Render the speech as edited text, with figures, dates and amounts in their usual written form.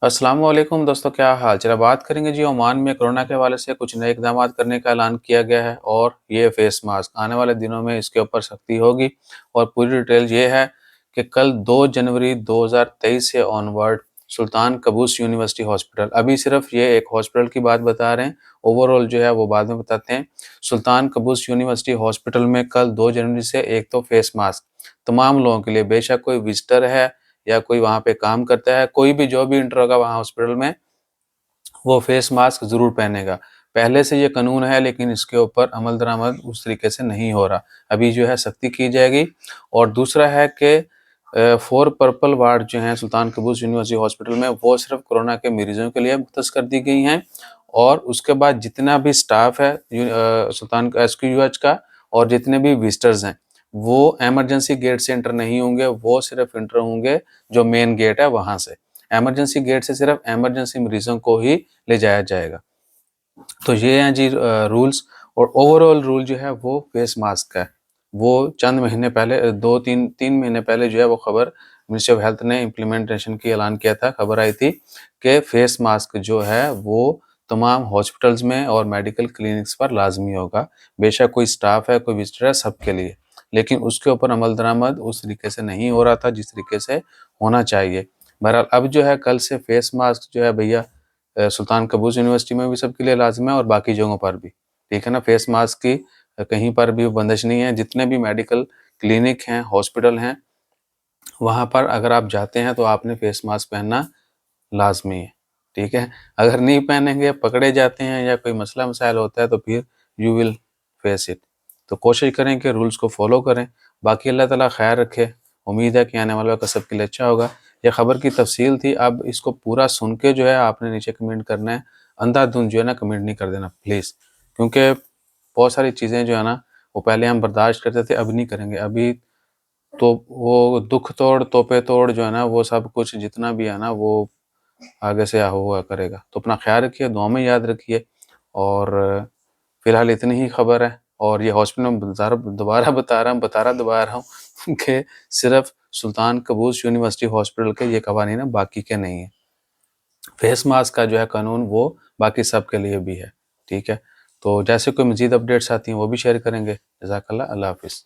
अस्सलाम वालेकुम दोस्तों, क्या हाल चाल है। बात करेंगे जी ओमान में कोरोना के हवाले से कुछ नए इक़दामात करने का ऐलान किया गया है और ये फेस मास्क आने वाले दिनों में इसके ऊपर सख्ती होगी। और पूरी डिटेल ये है कि कल 2 जनवरी 2023 से ऑनवर्ड सुल्तान कबूस यूनिवर्सिटी हॉस्पिटल, अभी सिर्फ ये एक हॉस्पिटल की बात बता रहे हैं, ओवरऑल जो है वो बाद में बताते हैं। सुल्तान कबूस यूनिवर्सिटी हॉस्पिटल में कल 2 जनवरी से एक तो फेस मास्क तमाम लोगों के लिए, बेशक कोई विजिटर है या कोई वहाँ पे काम करता है, कोई भी जो भी इंटर होगा वहाँ हॉस्पिटल में, वो फेस मास्क ज़रूर पहनेगा। पहले से ये कानून है लेकिन इसके ऊपर अमल दरामद उस तरीके से नहीं हो रहा। अभी जो है सख्ती की जाएगी। और दूसरा है कि 4 पर्पल वार्ड जो हैं सुल्तान कबूस यूनिवर्सिटी हॉस्पिटल में, वो सिर्फ कोरोना के मरीज़ों के लिए मुख्तस कर दी गई हैं। और उसके बाद जितना भी स्टाफ है सुल्तान एसक्यूएच का और जितने भी विजिटर्स हैं, वो इमरजेंसी गेट से एंटर नहीं होंगे, वो सिर्फ एंटर होंगे जो मेन गेट है वहाँ से। इमरजेंसी गेट से सिर्फ इमरजेंसी मरीजों को ही ले जाया जाएगा। तो ये हैं जी रूल्स। और ओवरऑल रूल जो है वो फेस मास्क का है। वो चंद महीने पहले 2-3 महीने पहले जो है वो खबर मिनिस्ट्री ऑफ हेल्थ ने इम्प्लीमेंटेशन की ऐलान किया था। खबर आई थी कि फेस मास्क जो है वो तमाम हॉस्पिटल्स में और मेडिकल क्लिनिक्स पर लाजमी होगा। बेशक कोई स्टाफ है, कोई विजिटर है, सबके लिए। लेकिन उसके ऊपर अमल दरामद उस तरीके से नहीं हो रहा था जिस तरीके से होना चाहिए। बहरहाल अब जो है कल से फेस मास्क जो है भैया सुल्तान कबूस यूनिवर्सिटी में भी सबके लिए लाज़िम है और बाकी जगहों पर भी। ठीक है ना? फेस मास्क की कहीं पर भी बंदिश नहीं है। जितने भी मेडिकल क्लिनिक हैं, हॉस्पिटल हैं, वहाँ पर अगर आप जाते हैं तो आपने फेस मास्क पहनना लाज़मी है। ठीक है? अगर नहीं पहनेंगे, पकड़े जाते हैं या कोई मसला मसाइल होता है तो फिर यू विल फेस इट। तो कोशिश करें कि रूल्स को फ़ॉलो करें। बाकी अल्लाह ताला खैर रखे। उम्मीद है कि आने वाला वक़्त सबके लिए अच्छा होगा। ये खबर की तफसील थी। अब इसको पूरा सुन के जो है आपने नीचे कमेंट करना है। अंधाधुंध जो है ना कमेंट नहीं कर देना प्लीज़। क्योंकि बहुत सारी चीज़ें जो है ना वो पहले हम बर्दाश्त करते थे, अब नहीं करेंगे। अभी तो वो दुख तोड़, तोपे तोड़ जो है ना वो सब कुछ जितना भी है ना वो आगे से हुआ करेगा। तो अपना ख्याल रखिए, दुआ में याद रखिए। और फ़िलहाल इतनी ही खबर है। और ये हॉस्पिटल में दोबारा बता रहा हूँ कि सिर्फ सुल्तान कबूस यूनिवर्सिटी हॉस्पिटल के ये कवानीन है, बाकी के नहीं है। फेस मास्क का जो है कानून वो बाकी सब के लिए भी है। ठीक है? तो जैसे कोई मज़ीद अपडेट्स आती हैं वो भी शेयर करेंगे। जज़ाकल्लाह, अल्लाह हाफ़िज़।